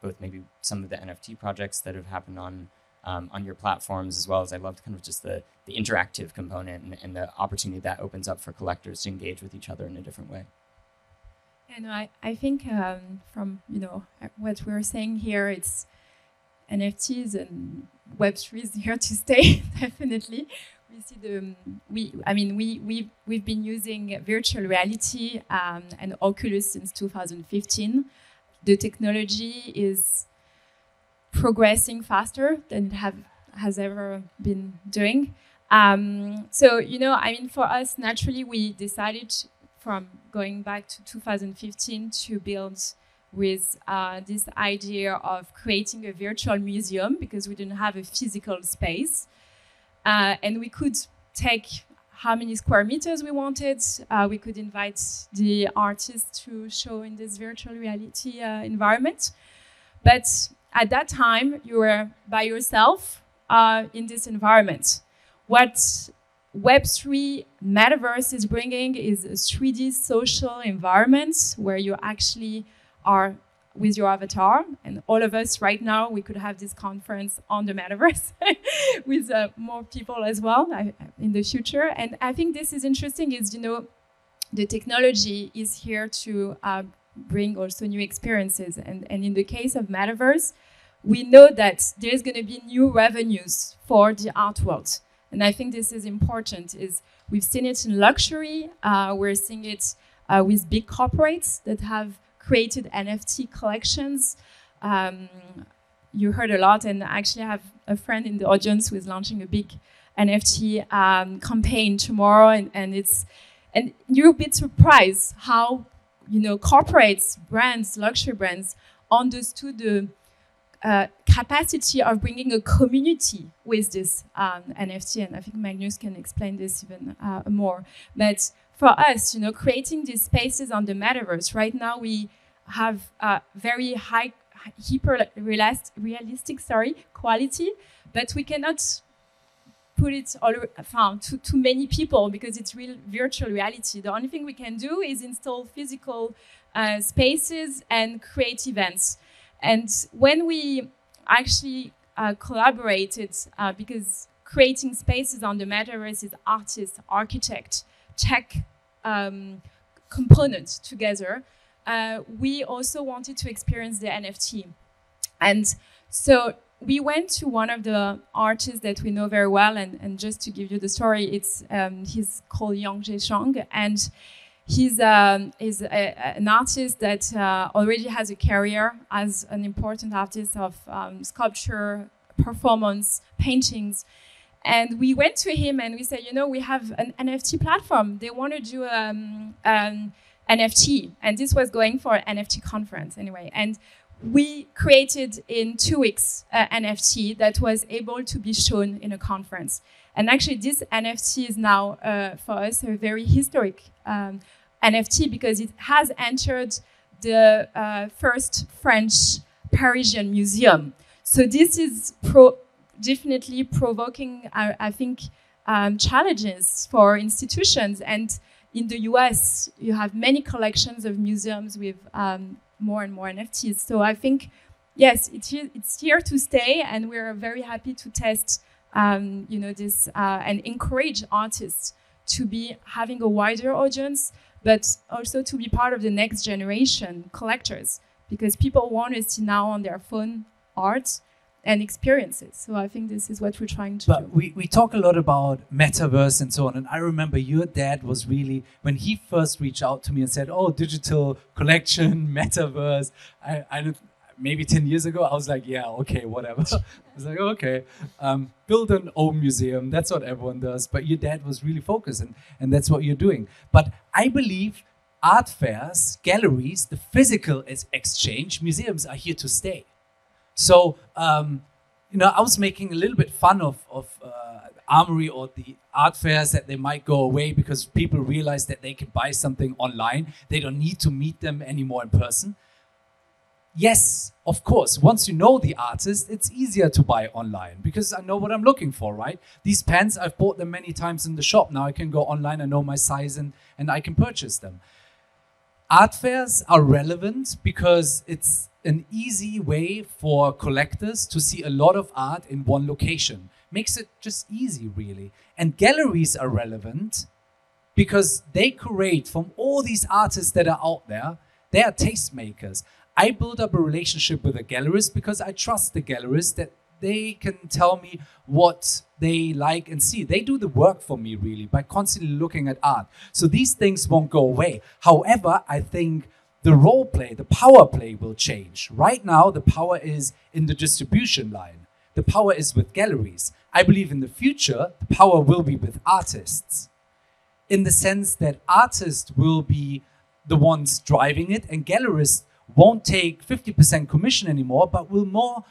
both maybe some of the NFT projects that have happened on on your platforms, as well as I loved kind of just the interactive component and the opportunity that opens up for collectors to engage with each other in a different way. And I think from what we're saying here, it's NFTs and Web3 is here to stay. Definitely, we see we've been using virtual reality and Oculus since 2015. The technology is progressing faster than it has ever been doing. For us, naturally, we decided from going back to 2015 to build with this idea of creating a virtual museum because we didn't have a physical space. And we could take how many square meters we wanted. We could invite the artists to show in this virtual reality environment. But at that time, you were by yourself in this environment. What Web3 Metaverse is bringing is a 3D social environment where you actually are with your avatar. And all of us right now, we could have this conference on the Metaverse with more people as well in the future. And I think this is interesting is, the technology is here to bring also new experiences. And in the case of Metaverse, we know that there's going to be new revenues for the art world. And I think this is important, is we've seen it in luxury, we're seeing it with big corporates that have created NFT collections. You heard a lot, and actually I have a friend in the audience who is launching a big NFT campaign tomorrow, and you're a bit surprised how corporates, brands, luxury brands understood the capacity of bringing a community with this NFT, and I think Magnus can explain this even more. But for us, creating these spaces on the Metaverse, right now we have very high, realistic quality, but we cannot put it to many people because it's real virtual reality. The only thing we can do is install physical spaces and create events. And when we actually collaborated, because creating spaces on the Metaverse is artist, architect, tech components together, we also wanted to experience the NFT. And so we went to one of the artists that we know very well, and just to give you the story, he's called Yang Zheshang, and he's an artist that already has a career as an important artist of sculpture, performance, paintings. And we went to him and we said, we have an NFT platform. They want to do an NFT. And this was going for an NFT conference anyway. And we created in 2 weeks an NFT that was able to be shown in a conference. And actually this NFT is now for us a very historic NFT because it has entered the first French Parisian museum. So this is definitely provoking, I think, challenges for institutions. And in the US, you have many collections of museums with more and more NFTs. So I think, yes, it's here to stay, and we're very happy to test, this and encourage artists to be having a wider audience, but also to be part of the next generation collectors, because people want to see now on their phone art and experiences. So I think this is what we're trying to do. But we talk a lot about metaverse and so on. And I remember your dad was really, when he first reached out to me and said, oh, digital collection, metaverse, maybe 10 years ago, I was like, yeah, okay, whatever. I was like, okay, build an own museum. That's what everyone does. But your dad was really focused, and that's what you're doing. But I believe art fairs, galleries, the physical exchange, museums are here to stay. So, I was making a little bit fun of Armory or the art fairs, that they might go away because people realize that they can buy something online. They don't need to meet them anymore in person. Yes, of course, once you know the artist, it's easier to buy online because I know what I'm looking for, right? These pens, I've bought them many times in the shop. Now I can go online, I know my size, and I can purchase them. art fairs are relevant because it's an easy way for collectors to see a lot of art in one location. Makes it just easy, really. And galleries are relevant because they curate from all these artists that are out there. They are tastemakers. I build up a relationship with a gallerist because I trust the gallerist that they can tell me what they like and see. They do the work for me, really, by constantly looking at art. So these things won't go away. However, I think the role play, the power play will change. Right now, the power is in the distribution line. The power is with galleries. I believe in the future, the power will be with artists, in the sense that artists will be the ones driving it, and gallerists won't take 50% commission anymore, but will more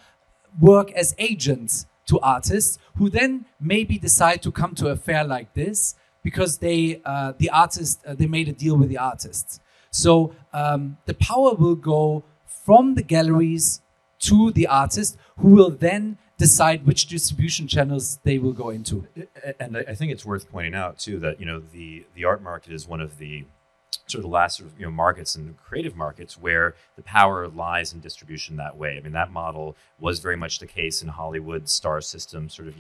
work as agents to artists who then maybe decide to come to a fair like this because they made a deal with the artists. So the power will go from the galleries to the artists, who will then decide which distribution channels they will go into. And I think it's worth pointing out too that the art market is one of the sort of the last markets and creative markets where the power lies in distribution that way. I mean, that model was very much the case in Hollywood star system sort of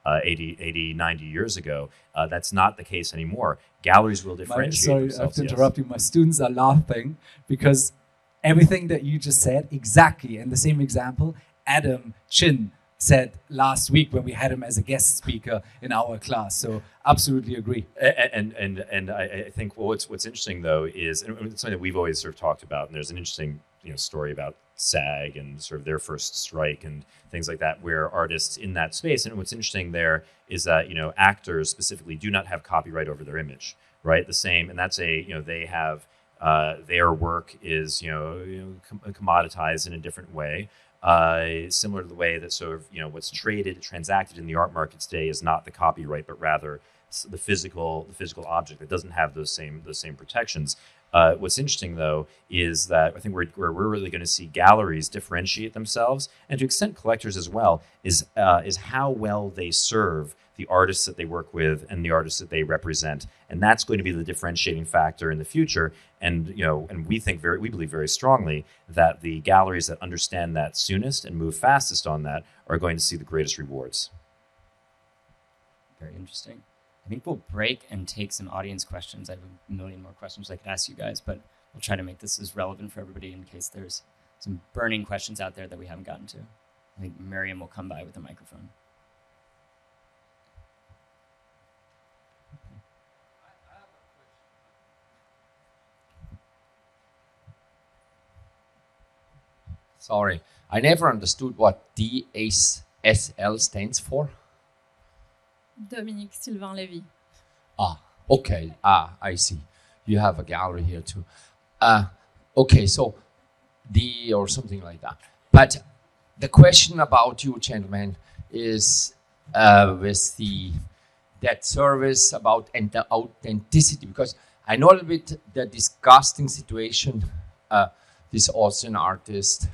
80, 90 years ago. That's not the case anymore. Galleries will differentiate themselves. Sorry, I have to interrupt you. My students are laughing because everything that you just said, exactly, and the same example, Adam Chin said last week when we had him as a guest speaker in our class. So absolutely agree. And I think what's interesting though is, and it's something that we've always sort of talked about, and there's an interesting story about SAG and sort of their first strike and things like that, where artists in that space, and what's interesting there is that actors specifically do not have copyright over their image, right? The same, and that's they have their work is commoditized in a different way. Similar to the way that sort of what's transacted in the art market today is not the copyright, but rather the physical object that doesn't have those same protections. What's interesting though is that I think where we're really going to see galleries differentiate themselves, and to extent collectors as well, is how well they serve the artists that they work with and the artists that they represent, and that's going to be the differentiating factor in the future. And and we believe very strongly that the galleries that understand that soonest and move fastest on that are going to see the greatest rewards. Very interesting. I think we'll break and take some audience questions. I have a million more questions I could ask you guys, but we'll try to make this as relevant for everybody in case there's some burning questions out there that we haven't gotten to. I think Miriam will come by with a microphone. Sorry, I never understood what DSL stands for. Dominique Sylvain Levy. Okay. I see. You have a gallery here too. Okay, so or something like that. But the question about you, gentlemen, is with that service about the authenticity, because I know a little bit the disgusting situation. This Austrian artist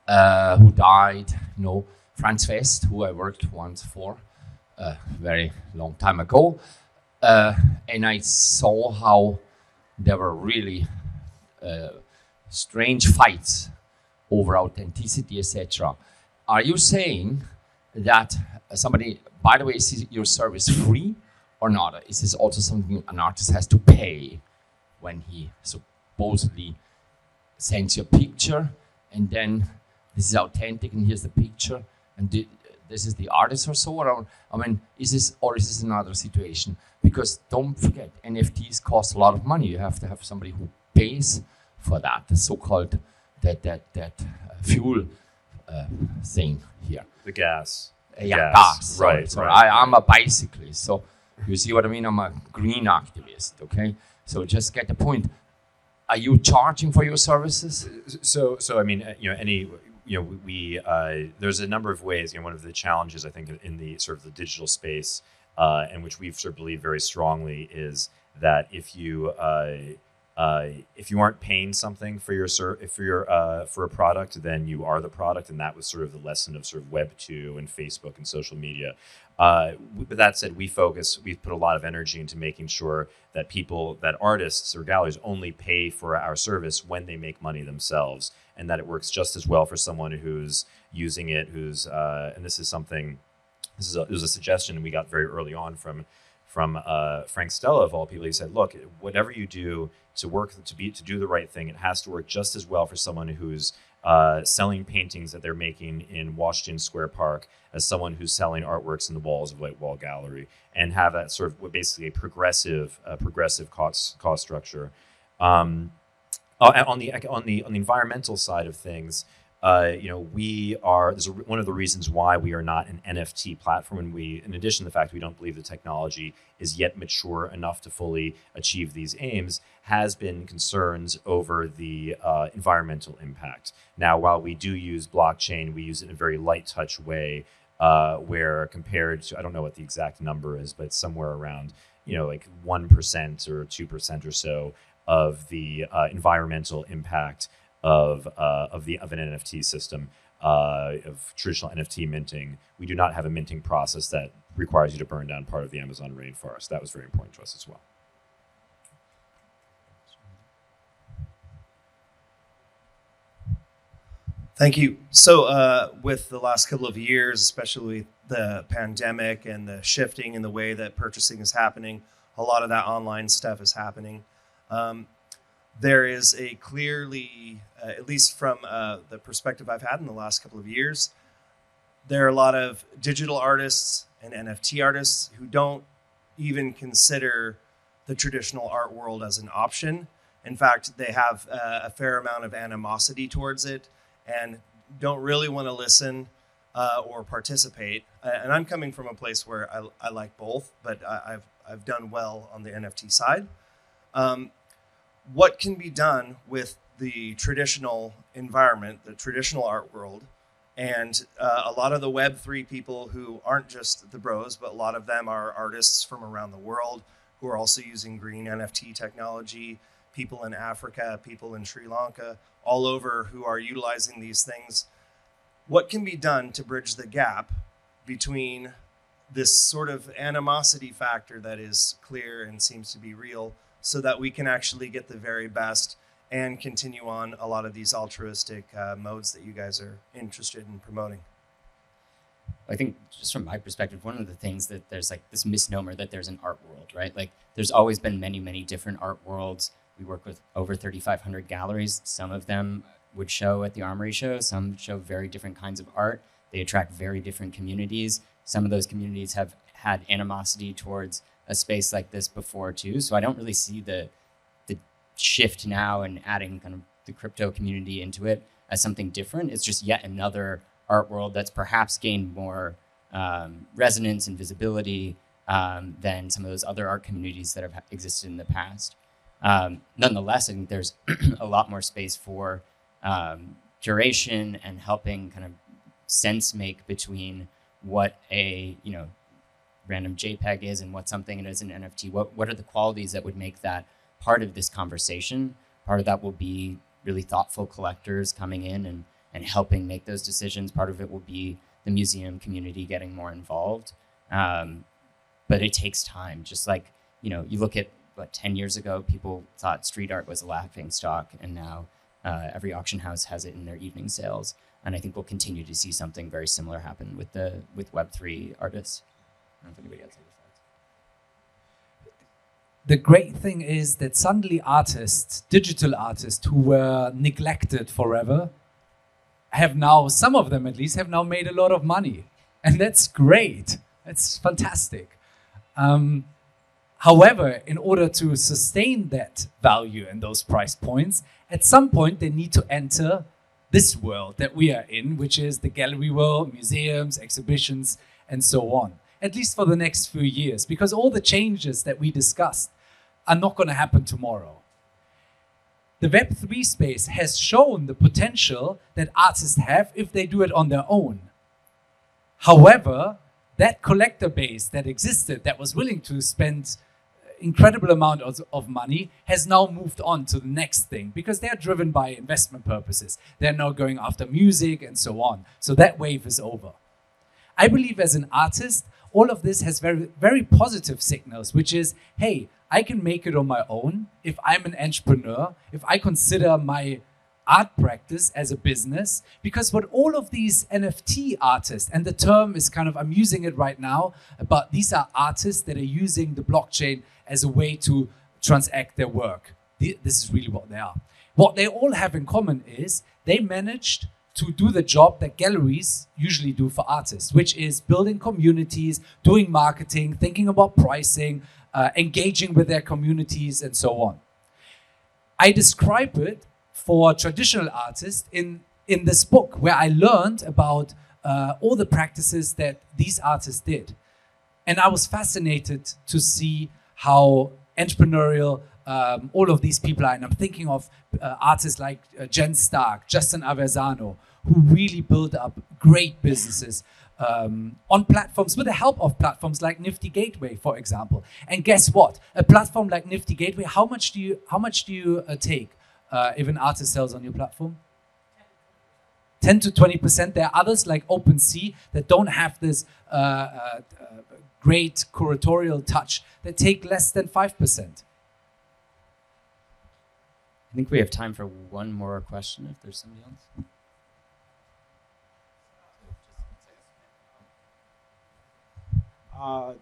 who died, Franz West, who I worked once for a very long time ago. And I saw how there were really strange fights over authenticity, etc. Are you saying that somebody, by the way, is your service free or not? Is this also something an artist has to pay when he supposedly sends you a picture and then this is authentic and here's the picture and this is the artist or so? Or, is this another situation? Because don't forget, NFTs cost a lot of money. You have to have somebody who pays for that, the so-called that fuel thing here. The gas. Gas. Right. So I'm a bicyclist. So you see what I mean? I'm a green activist. Okay. So just get the point. Are you charging for your services? So I mean, we there's a number of ways. One of the challenges I think in the sort of the digital space, and which we've sort of believed very strongly, is that if you if you aren't paying something for for a product, then you are the product, and that was sort of the lesson of sort of Web 2 and Facebook and social media. But that said, we've put a lot of energy into making sure that artists or galleries only pay for our service when they make money themselves, and that it works just as well for someone who's using it, and this is a suggestion we got very early on from Frank Stella of all people. He said, look, whatever you do to do the right thing, it has to work just as well for someone who's selling paintings that they're making in Washington Square Park as someone who's selling artworks in the walls of White Wall Gallery, and have that sort of basically a progressive cost structure. On the environmental side of things, one of the reasons why we are not an NFT platform, and in addition to the fact we don't believe the technology is yet mature enough to fully achieve these aims, has been concerns over the environmental impact. Now, while we do use blockchain, we use it in a very light touch way, where compared to, I don't know what the exact number is, but somewhere around, like 1% or 2% or so of the environmental impact of an NFT system, of traditional NFT minting. We do not have a minting process that requires you to burn down part of the Amazon rainforest. That was very important to us as well. Thank you. So with the last couple of years, especially the pandemic and the shifting in the way that purchasing is happening, a lot of that online stuff is happening. There is a clearly, at least from the perspective I've had in the last couple of years, there are a lot of digital artists and NFT artists who don't even consider the traditional art world as an option. In fact, they have a fair amount of animosity towards it and don't really want to listen or participate. And I'm coming from a place where I like both, but I've done well on the NFT side. What can be done with the traditional environment, the traditional art world, and a lot of the Web3 people who aren't just the bros, but a lot of them are artists from around the world who are also using green NFT technology, people in Africa, people in Sri Lanka, all over who are utilizing these things. What can be done to bridge the gap between this sort of animosity factor that is clear and seems to be real, so that we can actually get the very best and continue on a lot of these altruistic modes that you guys are interested in promoting? I think just from my perspective, one of the things that there's like this misnomer that there's an art world, right? Like there's always been many, many different art worlds. We work with over 3,500 galleries. Some of them would show at the Armory show. Some show very different kinds of art. They attract very different communities. Some of those communities have had animosity towards a space like this before too. So I don't really see the shift now and adding kind of the crypto community into it as something different. It's just yet another art world that's perhaps gained more resonance and visibility than some of those other art communities that have existed in the past. Nonetheless, I think there's a lot more space for curation and helping kind of sense make between what a random JPEG is and what something is an NFT. What are the qualities that would make that part of this conversation? Part of that will be really thoughtful collectors coming in and helping make those decisions. Part of it will be the museum community getting more involved. But it takes time. Just like, you look at 10 years ago, people thought street art was a laughing stock, and now every auction house has it in their evening sales. And I think we'll continue to see something very similar happen with Web3 artists. I don't know if anybody else has thoughts. The great thing is that suddenly artists, digital artists who were neglected forever, have now, some of them at least, have now made a lot of money. And that's great. That's fantastic. However, in order to sustain that value and those price points, at some point they need to enter this world that we are in, which is the gallery world, museums, exhibitions, and so on. At least for the next few years, because all the changes that we discussed are not going to happen tomorrow. The Web3 space has shown the potential that artists have if they do it on their own. However, that collector base that existed, that was willing to spend incredible amount of money has now moved on to the next thing because they're driven by investment purposes. They're now going after music and so on. So that wave is over. I believe as an artist, all of this has very, very positive signals, which is, hey, I can make it on my own if I'm an entrepreneur, if I consider my art practice as a business, because what all of these NFT artists, and the term is kind of, I'm using it right now, but these are artists that are using the blockchain as a way to transact their work. This is really what they are. What they all have in common is they managed to do the job that galleries usually do for artists, which is building communities, doing marketing, thinking about pricing, engaging with their communities, and so on. I describe it for traditional artists in this book, where I learned about all the practices that these artists did. And I was fascinated to see how entrepreneurial all of these people are. And I'm thinking of artists like Jen Stark, Justin Aversano, who really built up great businesses on platforms with the help of platforms like Nifty Gateway, for example. And guess what? A platform like Nifty Gateway, how much do you take if an artist sells on your platform? 10 to 20%. There are others like OpenSea that don't have this great curatorial touch that take less than 5%. I think we have time for one more question if there's somebody else.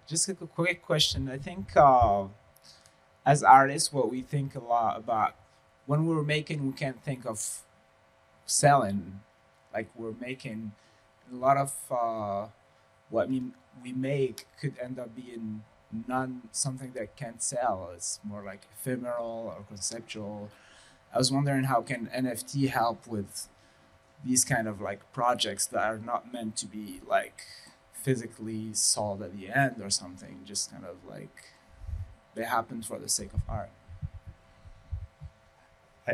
Just a quick question. I think as artists, what we think a lot about when we're making, we can't think of selling. Like we're making a lot of what we make could end up being something that can't sell. It's more like ephemeral or conceptual. I was wondering how can NFT help with these kind of like projects that are not meant to be like physically sold at the end or something, just kind of like they happen for the sake of art.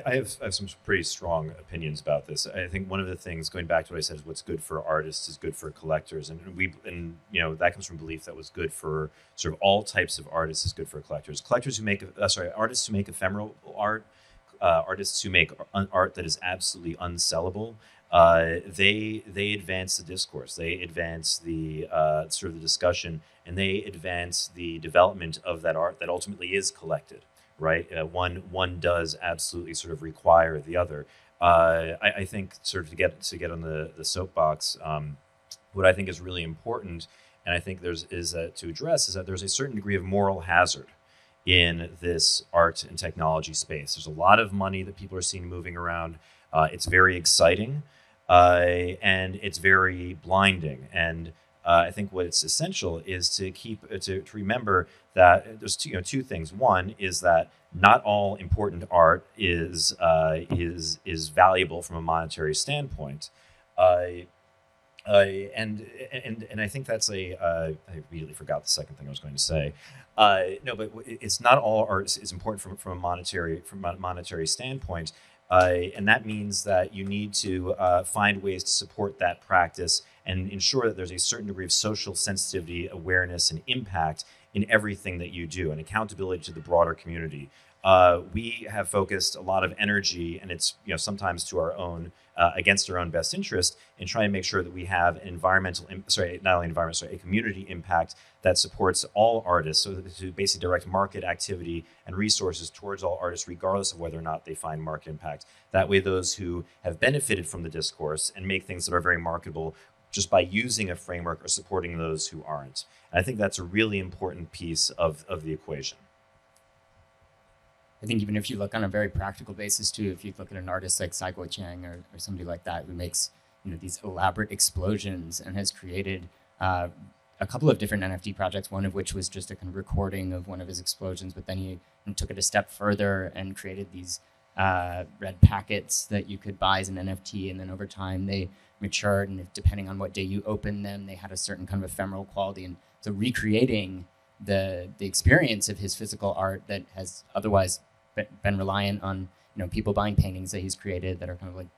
I have some pretty strong opinions about this. I think one of the things, going back to what I said, is what's good for artists is good for collectors, and that comes from belief that what's good for sort of all types of artists is good for collectors. Collectors who make artists who make ephemeral art, artists who make art that is absolutely unsellable. They advance the discourse. They advance the sort of the discussion, and they advance the development of that art that ultimately is collected. Right, one does absolutely sort of require the other. I think sort of to get on the soapbox, what I think is really important, and I think to address is that there's a certain degree of moral hazard in this art and technology space. There's a lot of money that people are seeing moving around. It's very exciting, and it's very blinding. And I think what's essential is to remember that there's two things. One is that not all important art is valuable from a monetary standpoint, and I think that's I immediately forgot the second thing I was going to say. No, but it's not all art is important from a monetary standpoint. And that means that you need to find ways to support that practice and ensure that there's a certain degree of social sensitivity, awareness, and impact in everything that you do, and accountability to the broader community. We have focused a lot of energy, and it's sometimes to our own against our own best interest, in trying to make sure that we have an a community impact that supports all artists, so that to basically direct market activity and resources towards all artists, regardless of whether or not they find market impact. That way, those who have benefited from the discourse and make things that are very marketable just by using a framework are supporting those who aren't. And I think that's a really important piece of the equation. I think even if you look on a very practical basis too, if you look at an artist like Saigo Chang or somebody like that who makes these elaborate explosions and has created a couple of different NFT projects, one of which was just a kind of recording of one of his explosions, but then he took it a step further and created these red packets that you could buy as an NFT, and then over time they matured, and depending on what day you opened them, they had a certain kind of ephemeral quality. And so recreating the experience of his physical art that has otherwise been reliant on people buying paintings that he's created that are kind of like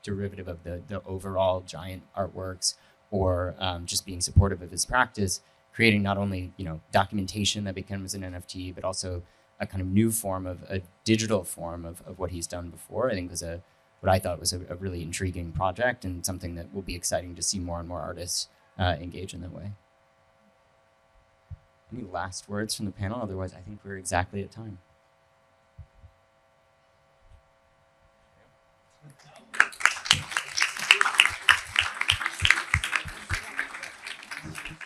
derivative of the overall giant artworks, or just being supportive of his practice, creating not only documentation that becomes an NFT, but also a kind of new form of a digital form of what he's done before. I think was what I thought was a really intriguing project and something that will be exciting to see more and more artists engage in that way. Any last words from the panel? Otherwise, I think we're exactly at time.